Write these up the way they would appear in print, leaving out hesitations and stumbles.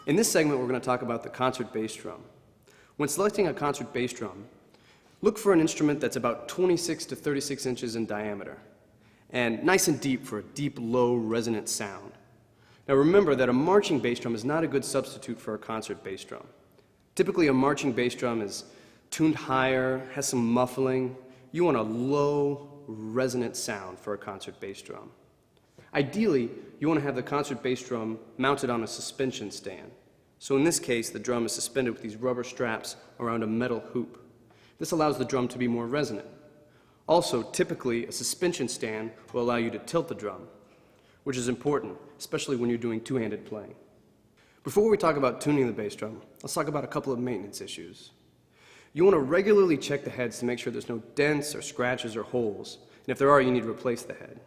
In this segment, we're going to talk about the concert bass drum. When selecting a concert bass drum, look for an instrument that's about 26 to 36 inches in diameter and nice and deep for a deep, low, resonant sound. Now remember that a marching bass drum is not a good substitute for a concert bass drum. Typically, a marching bass drum is tuned higher, has some muffling. You want a low, resonant sound for a concert bass drum. Ideally, you want to have the concert bass drum mounted on a suspension stand. So in this case, the drum is suspended with these rubber straps around a metal hoop. This allows the drum to be more resonant. Also, typically, a suspension stand will allow you to tilt the drum, which is important, especially when you're doing two-handed playing. Before we talk about tuning the bass drum, let's talk about a couple of maintenance issues. You want to regularly check the heads to make sure there's no dents or scratches or holes, and if there are, you need to replace the head.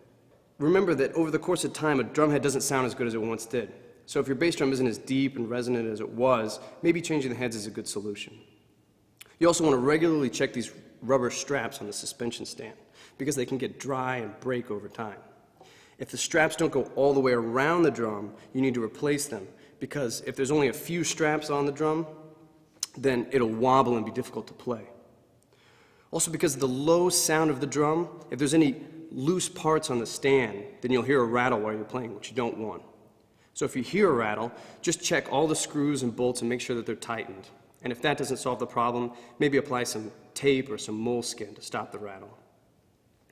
Remember that over the course of time, a drum head doesn't sound as good as it once did. So if your bass drum isn't as deep and resonant as it was, maybe changing the heads is a good solution. You also want to regularly check these rubber straps on the suspension stand because they can get dry and break over time. If the straps don't go all the way around the drum, you need to replace them because if there's only a few straps on the drum, then it'll wobble and be difficult to play. Also, because of the low sound of the drum, if there's any loose parts on the stand, then you'll hear a rattle while you're playing, which you don't want. So if you hear a rattle, just check all the screws and bolts and make sure that they're tightened. And if that doesn't solve the problem, maybe apply some tape or some moleskin to stop the rattle.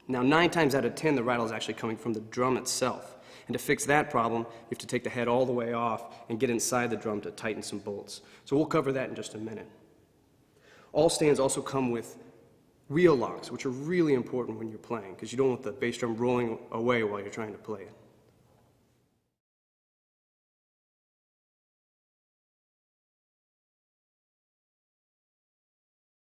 Now, 9 times out of 10, the rattle is actually coming from the drum itself. And to fix that problem, you have to take the head all the way off and get inside the drum to tighten some bolts. So we'll cover that in just a minute. All stands also come with wheel locks, which are really important when you're playing because you don't want the bass drum rolling away while you're trying to play it.